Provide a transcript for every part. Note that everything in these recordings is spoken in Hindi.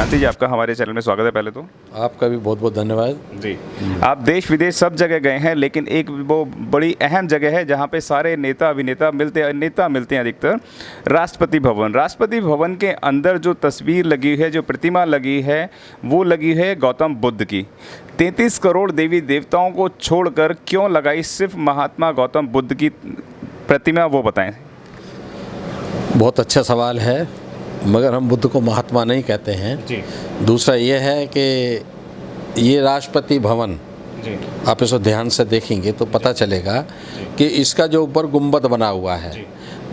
शांति जी, आपका हमारे चैनल में स्वागत है। पहले तो आपका भी बहुत बहुत धन्यवाद जी। आप देश विदेश सब जगह गए हैं, लेकिन एक वो बड़ी अहम जगह है जहाँ पे सारे नेता अभिनेता मिलते हैं अधिकतर, राष्ट्रपति भवन। राष्ट्रपति भवन के अंदर जो तस्वीर लगी है, जो प्रतिमा लगी है, वो लगी है गौतम बुद्ध की। 33 करोड़ देवी देवताओं को छोड़कर क्यों लगाई सिर्फ महात्मा गौतम बुद्ध की प्रतिमा, वो बताएं। बहुत अच्छा सवाल है, मगर हम बुद्ध को महात्मा नहीं कहते हैं जी। दूसरा ये है कि ये राष्ट्रपति भवन जी। आप इसको ध्यान से देखेंगे तो पता चलेगा कि इसका जो ऊपर गुंबद बना हुआ है,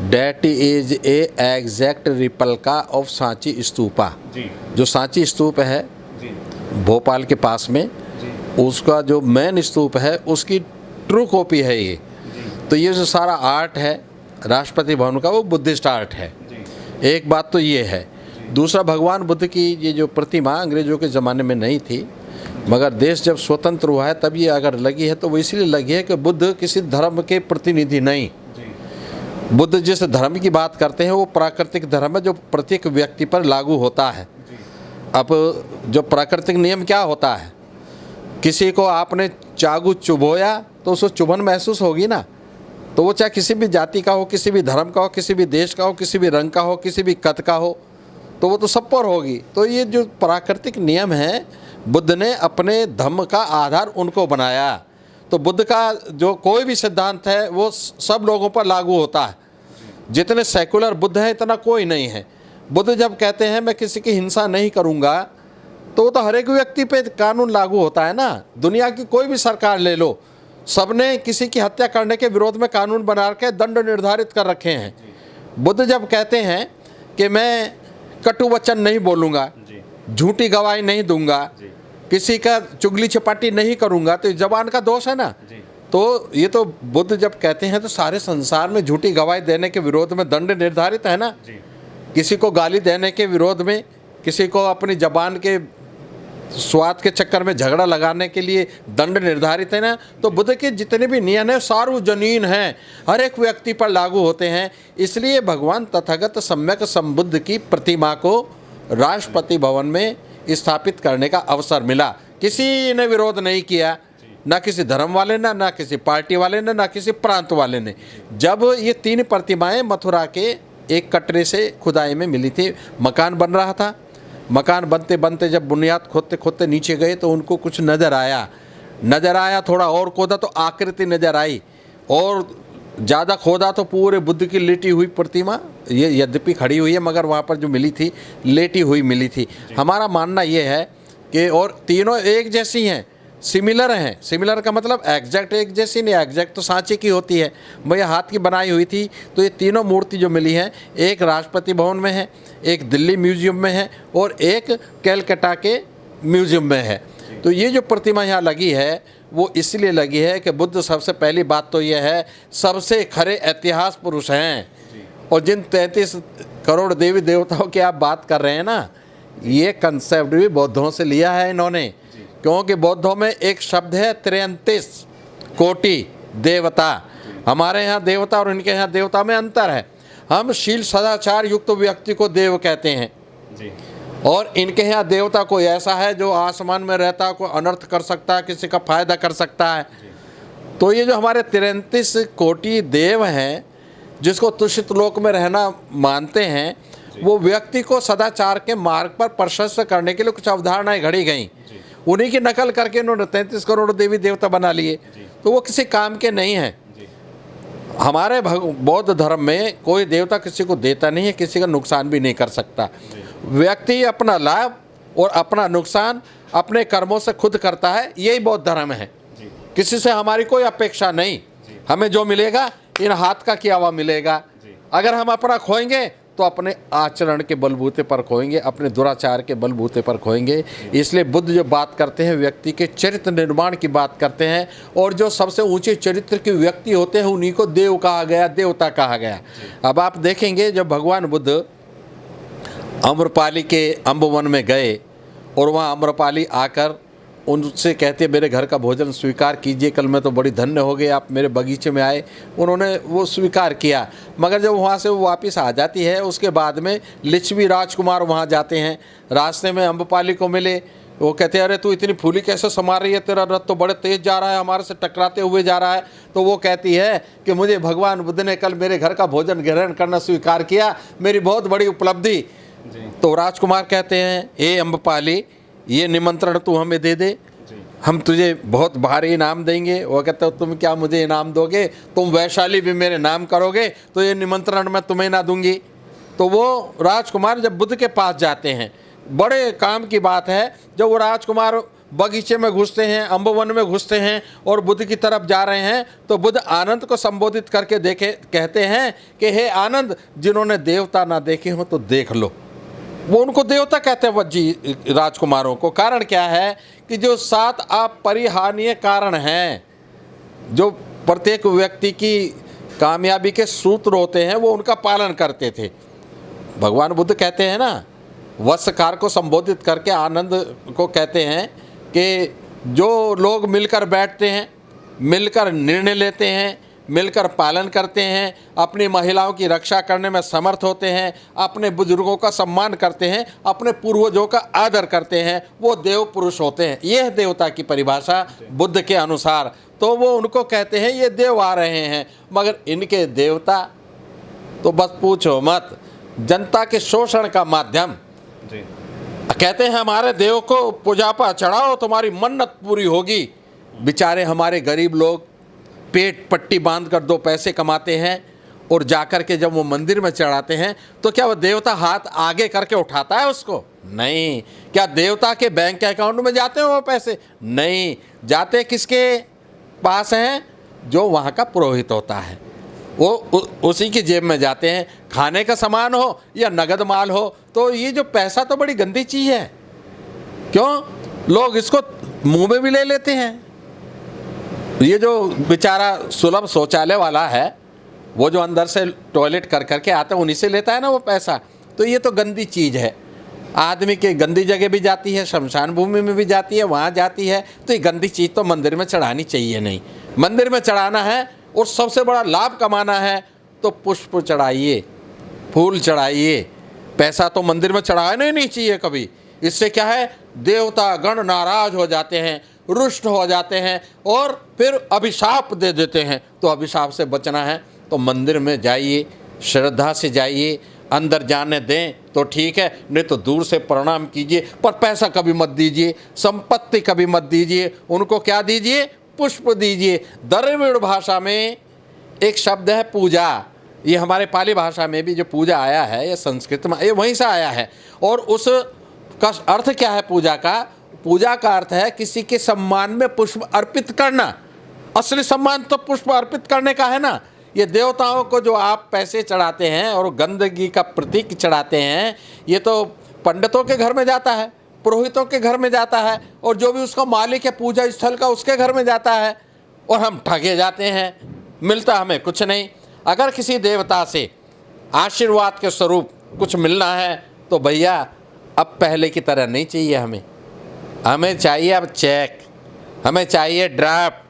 that is a exact replica of Sanchi stupa. जो सांची स्तूप है भोपाल के पास में, उसका जो मेन स्तूप है उसकी ट्रू कॉपी है ये। तो ये जो सारा आर्ट है राष्ट्रपति भवन का, वो बुद्धिस्ट आर्ट है। एक बात तो ये है। दूसरा, भगवान बुद्ध की ये जो प्रतिमा अंग्रेज़ों के ज़माने में नहीं थी, मगर देश जब स्वतंत्र हुआ है तब ये अगर लगी है तो वो इसलिए लगी है कि बुद्ध किसी धर्म के प्रतिनिधि नहीं। बुद्ध जिस धर्म की बात करते हैं वो प्राकृतिक धर्म है जो प्रत्येक व्यक्ति पर लागू होता है। अब जो प्राकृतिक नियम क्या होता है, किसी को आपने चाकू चुभोया तो उसको चुभन महसूस होगी ना, तो वो चाहे किसी भी जाति का हो, किसी भी धर्म का हो, किसी भी देश का हो, किसी भी रंग का हो, किसी भी कद का हो, तो वो तो सब पर होगी। तो ये जो प्राकृतिक नियम है, बुद्ध ने अपने धम्म का आधार उनको बनाया। तो बुद्ध का जो कोई भी सिद्धांत है वो सब लोगों पर लागू होता है। जितने सेकुलर बुद्ध हैं इतना कोई नहीं है। बुद्ध जब कहते हैं मैं किसी की हिंसा नहीं करूँगा, तो वो तो हर एक व्यक्ति पे कानून लागू होता है ना। दुनिया की कोई भी सरकार ले लो, सबने किसी की हत्या करने के विरोध में कानून बना के दंड निर्धारित कर रखे हैं। बुद्ध जब कहते हैं कि मैं कटु वचन नहीं बोलूँगा, झूठी गवाही नहीं दूंगा, किसी का चुगली चपाटी नहीं करूँगा, तो जबान का दोष है ना। तो ये तो बुद्ध जब कहते हैं तो सारे संसार में झूठी गवाही देने के विरोध में दंड निर्धारित है ना। किसी को गाली देने के विरोध में, किसी को अपनी जबान के स्वाद के चक्कर में झगड़ा लगाने के लिए दंड निर्धारित है ना। तो बुद्ध के जितने भी नियम हैं सार्वजनीन हैं, हर एक व्यक्ति पर लागू होते हैं। इसलिए भगवान तथागत सम्यक संबुद्ध की प्रतिमा को राष्ट्रपति भवन में स्थापित करने का अवसर मिला। किसी ने विरोध नहीं किया, ना किसी धर्म वाले ने, ना किसी पार्टी वाले ने, ना किसी प्रांत वाले ने। जब ये 3 प्रतिमाएं मथुरा के एक कटरे से खुदाई में मिली थी, मकान बन रहा था। मकान बनते बनते जब बुनियाद खोदते खोदते नीचे गए तो उनको कुछ नज़र आया, थोड़ा और खोदा तो आकृति नज़र आई, और ज़्यादा खोदा तो पूरे बुद्ध की लेटी हुई प्रतिमा, ये यद्यपि खड़ी हुई है मगर वहाँ पर जो मिली थी लेटी हुई मिली थी। हमारा मानना ये है कि और तीनों एक जैसी हैं, सिमिलर हैं। सिमिलर का मतलब एग्जैक्ट एक जैसी नहीं, एग्जैक्ट तो सांचे की होती है, भैया हाथ की बनाई हुई थी। तो ये तीनों मूर्ति जो मिली हैं, एक राष्ट्रपति भवन में है, एक दिल्ली म्यूजियम में है, और एक कैलकाटा के म्यूजियम में है। तो ये जो प्रतिमा यहाँ लगी है वो इसलिए लगी है कि बुद्ध, सबसे पहली बात तो ये है, सबसे खरे इतिहास पुरुष हैं। और जिन 33 करोड़ देवी देवताओं की आप बात कर रहे हैं ना, ये कंसेप्ट भी बौद्धों से लिया है इन्होंने। क्योंकि बौद्धों में एक शब्द है 33 कोटि देवता। हमारे यहाँ देवता और इनके यहाँ देवता में अंतर है। हम शील सदाचार युक्त व्यक्ति को देव कहते हैं, और इनके यहाँ देवता कोई ऐसा है जो आसमान में रहता, कोई अनर्थ कर सकता है, किसी का फायदा कर सकता है। तो ये जो हमारे 33 कोटि देव हैं, जिसको तुष्ट लोक में रहना मानते हैं, वो व्यक्ति को सदाचार के मार्ग पर प्रशस्त करने के लिए कुछ अवधारणाएं घड़ी गई, उन्हीं की नकल करके इन्होंने 33 करोड़ देवी देवता बना लिए। तो वो किसी काम के नहीं हैं। हमारे बौद्ध धर्म में कोई देवता किसी को देता नहीं है, किसी का नुकसान भी नहीं कर सकता। व्यक्ति अपना लाभ और अपना नुकसान अपने कर्मों से खुद करता है, यही बौद्ध धर्म है। किसी से हमारी कोई अपेक्षा नहीं, हमें जो मिलेगा इन हाथ का किया हुआ मिलेगा। अगर हम अपना खोएंगे तो अपने आचरण के बलबूते पर खोएंगे, अपने दुराचार के बलबूते पर खोएंगे। इसलिए बुद्ध जो बात करते हैं व्यक्ति के चरित्र निर्माण की बात करते हैं, और जो सबसे ऊंचे चरित्र के व्यक्ति होते हैं उन्हीं को देव कहा गया, देवता कहा गया। अब आप देखेंगे जब भगवान बुद्ध अम्रपाली के अम्बवन में गए और वहाँ अम्रपाली आकर उनसे कहते हैं मेरे घर का भोजन स्वीकार कीजिए, कल मैं तो बड़ी धन्य हो गई, आप मेरे बगीचे में आए। उन्होंने वो स्वीकार किया, मगर जब वहाँ से वो वापस आ जाती है, उसके बाद में लिच्छवी राजकुमार वहाँ जाते हैं, रास्ते में अम्बपाली को मिले। वो कहते हैं अरे तू इतनी फूली कैसे संभाल रही है, तेरा रथ तो बड़े तेज जा रहा है, हमारे से टकराते हुए जा रहा है। तो वो कहती है कि मुझे भगवान बुद्ध ने कल मेरे घर का भोजन ग्रहण करना स्वीकार किया, मेरी बहुत बड़ी उपलब्धि। तो राजकुमार कहते हैं हे अम्बपाली, ये निमंत्रण तू हमें दे दे, हम तुझे बहुत भारी इनाम देंगे। वो कहते हो तुम क्या मुझे इनाम दोगे, तुम वैशाली भी मेरे नाम करोगे तो ये निमंत्रण मैं तुम्हें ना दूंगी। तो वो राजकुमार जब बुद्ध के पास जाते हैं, बड़े काम की बात है, जब वो राजकुमार बगीचे में घुसते हैं, अम्बवन में घुसते हैं और बुद्ध की तरफ जा रहे हैं, तो बुद्ध आनंद को संबोधित करके कहते हैं कि हे आनंद, जिन्होंने देवता ना देखे हो तो देख लो। वो उनको देवता कहते हैं वज्जी राजकुमारों को। कारण क्या है कि जो 7 अपरिहार्य कारण हैं, जो प्रत्येक व्यक्ति की कामयाबी के सूत्र होते हैं, वो उनका पालन करते थे। भगवान बुद्ध कहते हैं ना, वत्सकार को संबोधित करके आनंद को कहते हैं कि जो लोग मिलकर बैठते हैं, मिलकर निर्णय लेते हैं, मिलकर पालन करते हैं, अपनी महिलाओं की रक्षा करने में समर्थ होते हैं, अपने बुजुर्गों का सम्मान करते हैं, अपने पूर्वजों का आदर करते हैं, वो देव पुरुष होते हैं। यह देवता की परिभाषा बुद्ध के अनुसार। तो वो उनको कहते हैं ये देव आ रहे हैं, मगर इनके देवता तो बस पूछो मत, जनता के शोषण का माध्यम। कहते हैं हमारे देव को पूजापा चढ़ाओ, तुम्हारी मन्नत पूरी होगी। बेचारे हमारे गरीब लोग पेट पट्टी बांध कर 2 पैसे कमाते हैं और जाकर के जब वो मंदिर में चढ़ाते हैं तो क्या वो देवता हाथ आगे करके उठाता है उसको? नहीं। क्या देवता के बैंक अकाउंट में जाते हैं वो पैसे? नहीं। जाते किसके पास हैं? जो वहाँ का पुरोहित होता है, वो उसी की जेब में जाते हैं। खाने का सामान हो या नगद माल हो, तो ये जो पैसा तो बड़ी गंदी चीज़ है। क्यों? लोग इसको मुंह में भी ले लेते हैं। ये जो बेचारा सुलभ शौचालय वाला है, वो जो अंदर से टॉयलेट कर करके आता है, उन्हीं से लेता है ना वो पैसा। तो ये तो गंदी चीज़ है। आदमी के गंदी जगह भी जाती है, शमशान भूमि में भी जाती है, वहाँ जाती है। तो ये गंदी चीज़ तो मंदिर में चढ़ानी चाहिए नहीं। मंदिर में चढ़ाना है और सबसे बड़ा लाभ कमाना है तो पुष्प चढ़ाइए, फूल चढ़ाइए। पैसा तो मंदिर में चढ़ाना ही नहीं चाहिए कभी। इससे क्या है, देवता गण नाराज हो जाते हैं, रुष्ट हो जाते हैं और फिर अभिशाप दे देते हैं। तो अभिशाप से बचना है तो मंदिर में जाइए, श्रद्धा से जाइए। अंदर जाने दें तो ठीक है, नहीं तो दूर से प्रणाम कीजिए, पर पैसा कभी मत दीजिए, संपत्ति कभी मत दीजिए। उनको क्या दीजिए? पुष्प दीजिए। द्रविड़ भाषा में एक शब्द है पूजा। ये हमारे पाली भाषा में भी जो पूजा आया है, ये संस्कृत में, ये वहीं से आया है। और उस का अर्थ क्या है पूजा का? पूजा का अर्थ है किसी के सम्मान में पुष्प अर्पित करना। असली सम्मान तो पुष्प अर्पित करने का है ना। ये देवताओं को जो आप पैसे चढ़ाते हैं और गंदगी का प्रतीक चढ़ाते हैं, ये तो पंडितों के घर में जाता है, पुरोहितों के घर में जाता है, और जो भी उसका मालिक है पूजा स्थल का, उसके घर में जाता है। और हम ठगे जाते हैं, मिलता हमें कुछ नहीं। अगर किसी देवता से आशीर्वाद के स्वरूप कुछ मिलना है तो भैया अब पहले की तरह नहीं चाहिए। हमें चाहिए अब चेक, हमें चाहिए ड्राफ्ट,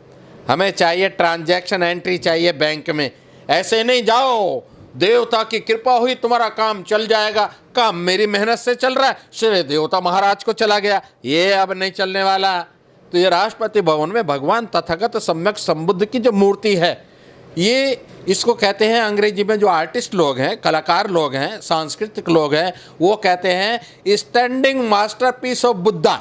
हमें चाहिए ट्रांजैक्शन एंट्री चाहिए बैंक में। ऐसे नहीं जाओ देवता की कृपा हुई तुम्हारा काम चल जाएगा। काम मेरी मेहनत से चल रहा है, श्रेय देवता महाराज को चला गया, ये अब नहीं चलने वाला। तो ये राष्ट्रपति भवन में भगवान तथागत सम्यक संबुद्ध की जो मूर्ति है, ये इसको कहते हैं अंग्रेजी में जो आर्टिस्ट लोग हैं, कलाकार लोग हैं, सांस्कृतिक लोग हैं, वो कहते हैं स्टैंडिंग मास्टरपीस ऑफ बुद्धा।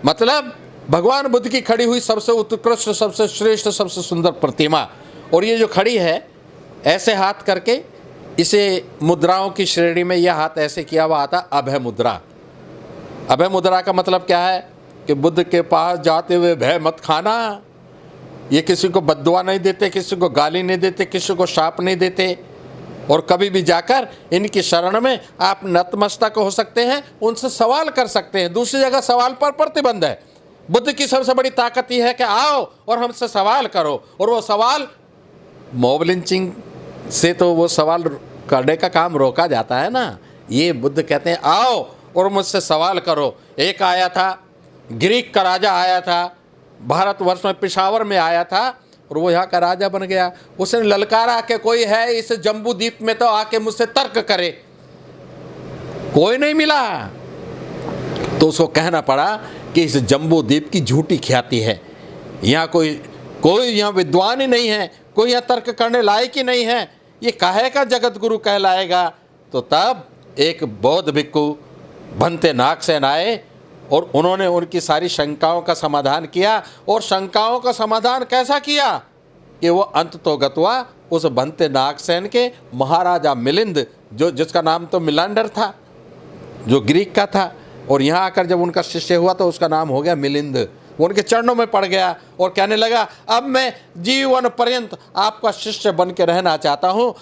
मतलब भगवान बुद्ध की खड़ी हुई सबसे उत्कृष्ट, सबसे श्रेष्ठ, सबसे सुंदर प्रतिमा। और ये जो खड़ी है ऐसे हाथ करके, इसे मुद्राओं की श्रेणी में यह हाथ ऐसे किया हुआ आता अभय मुद्रा। अभय मुद्रा का मतलब क्या है कि बुद्ध के पास जाते हुए भय मत खाना। ये किसी को बद्दुआ नहीं देते, किसी को गाली नहीं देते, किसी को शाप नहीं देते। और कभी भी जाकर इनकी शरण में आप नतमस्तक हो सकते हैं, उनसे सवाल कर सकते हैं। दूसरी जगह सवाल पर प्रतिबंध है। बुद्ध की सबसे बड़ी ताकत यह है कि आओ और हमसे सवाल करो। और वो सवाल मॉब लिंचिंग से तो वो सवाल करने का काम रोका जाता है ना। ये बुद्ध कहते हैं आओ और मुझसे सवाल करो। एक आया था ग्रीक का राजा आया था, भारतवर्ष में पेशावर में आया था और वो यहाँ का राजा बन गया। उसने ललकारा कि कोई है इस जम्बू द्वीप में तो आके मुझसे तर्क करे, कोई नहीं मिला। तो उसको कहना पड़ा कि इस जम्बू द्वीप की झूठी ख्याति है, यहाँ कोई यहाँ विद्वान ही नहीं है, कोई यहाँ तर्क करने लायक ही नहीं है, ये काहे का जगत गुरु कहलाएगा। तो तब एक बौद्ध भिक्खु भंते नागसेन आए और उन्होंने उनकी सारी शंकाओं का समाधान किया। और शंकाओं का समाधान कैसा किया कि वो अंततोगत्वा उस भंते नागसेन के महाराजा मिलिंद, जिसका नाम तो मिलांडर था, जो ग्रीक का था, और यहाँ आकर जब उनका शिष्य हुआ तो उसका नाम हो गया मिलिंद। वो उनके चरणों में पड़ गया और कहने लगा, अब मैं जीवन पर्यंत आपका शिष्य बन के रहना चाहता हूँ।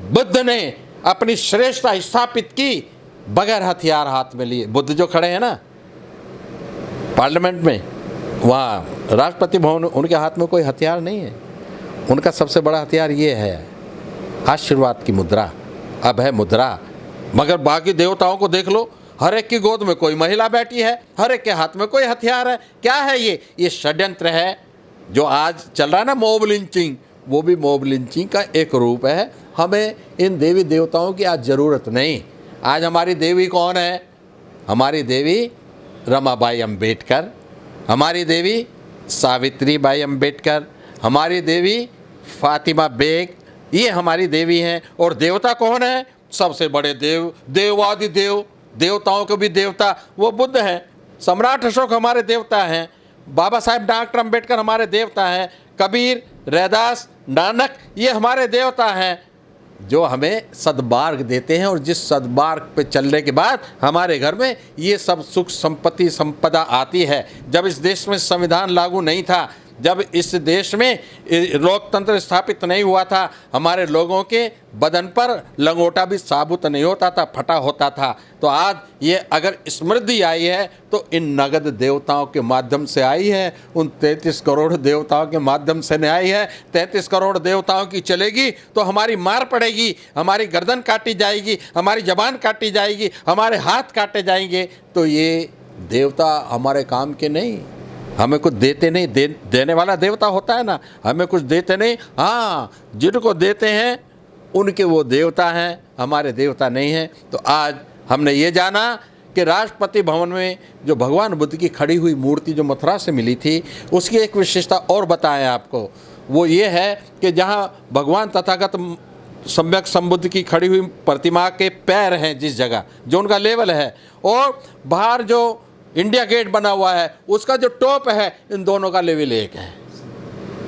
बुद्ध ने अपनी श्रेष्ठता स्थापित की बगैर हथियार हाथ में लिए। बुद्ध जो खड़े हैं ना पार्लियामेंट में, वहाँ राष्ट्रपति भवन, उनके हाथ में कोई हथियार नहीं है। उनका सबसे बड़ा हथियार ये है आशीर्वाद की मुद्रा, अभय मुद्रा। मगर बाकी देवताओं को देख लो, हर एक की गोद में कोई महिला बैठी है, हर एक के हाथ में कोई हथियार है। क्या है ये षड्यंत्र है जो आज चल रहा है ना, मॉब लिंचिंग, वो भी मॉब लिंचिंग का एक रूप है। हमें इन देवी देवताओं की आज ज़रूरत नहीं। आज हमारी देवी कौन है? हमारी देवी रमाबाई अंबेडकर, हमारी देवी सावित्रीबाई अंबेडकर, हमारी देवी फातिमा बेग, ये हमारी देवी हैं। और देवता कौन है? सबसे बड़े देवादि देव, देवताओं के भी देवता वो बुद्ध हैं। सम्राट अशोक हमारे देवता हैं, बाबा साहेब डॉक्टर अंबेडकर हमारे देवता हैं, कबीर, रैदास, नानक ये हमारे देवता हैं, जो हमें सद्मार्ग देते हैं। और जिस सद्मार्ग पे चलने के बाद हमारे घर में ये सब सुख संपत्ति संपदा आती है। जब इस देश में संविधान लागू नहीं था, जब इस देश में लोकतंत्र स्थापित नहीं हुआ था, हमारे लोगों के बदन पर लंगोटा भी साबुत नहीं होता था, फटा होता था। तो आज ये अगर समृद्धि आई है तो इन नगद देवताओं के माध्यम से आई है, उन 33 करोड़ देवताओं के माध्यम से नहीं आई है। 33 करोड़ देवताओं की चलेगी तो हमारी मार पड़ेगी, हमारी गर्दन काटी जाएगी, हमारी जबान काटी जाएगी, हमारे हाथ काटे जाएंगे। तो ये देवता हमारे काम के नहीं, हमें कुछ देते नहीं। देने वाला देवता होता है ना, हमें कुछ देते नहीं। हाँ, जिनको देते हैं उनके वो देवता हैं, हमारे देवता नहीं हैं। तो आज हमने ये जाना कि राष्ट्रपति भवन में जो भगवान बुद्ध की खड़ी हुई मूर्ति जो मथुरा से मिली थी, उसकी एक विशेषता और बताएं आपको। वो ये है कि जहाँ भगवान तथागत सम्यक संबुद्ध की खड़ी हुई प्रतिमा के पैर हैं, जिस जगह जो उनका लेवल है, और बाहर जो इंडिया गेट बना हुआ है उसका जो टॉप है, इन दोनों का लेवल एक है।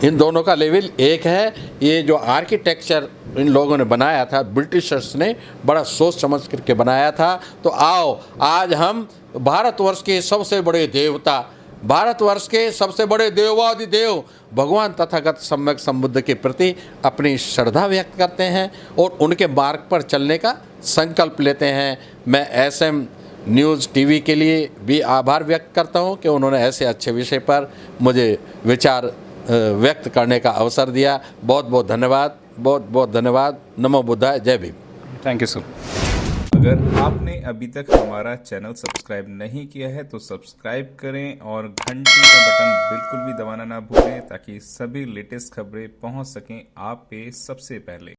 इन दोनों का लेवल एक है। ये जो आर्किटेक्चर इन लोगों ने बनाया था, ब्रिटिशर्स ने बड़ा सोच समझ करके बनाया था। तो आओ आज हम भारतवर्ष के सबसे बड़े देवता, भारतवर्ष के सबसे बड़े देवादिदेव भगवान तथागत सम्यक संबुद्ध के प्रति अपनी श्रद्धा व्यक्त करते हैं और उनके मार्ग पर चलने का संकल्प लेते हैं। मैं SM न्यूज़ TV के लिए भी आभार व्यक्त करता हूं कि उन्होंने ऐसे अच्छे विषय पर मुझे विचार व्यक्त करने का अवसर दिया। बहुत बहुत धन्यवाद, बहुत बहुत धन्यवाद। नमो बुद्धाय, जय भीम। Thank you sir. अगर आपने अभी तक हमारा चैनल सब्सक्राइब नहीं किया है तो सब्सक्राइब करें और घंटी का बटन बिल्कुल भी दबाना ना भूलें, ताकि सभी लेटेस्ट खबरें पहुंच सकें आप पे सबसे पहले।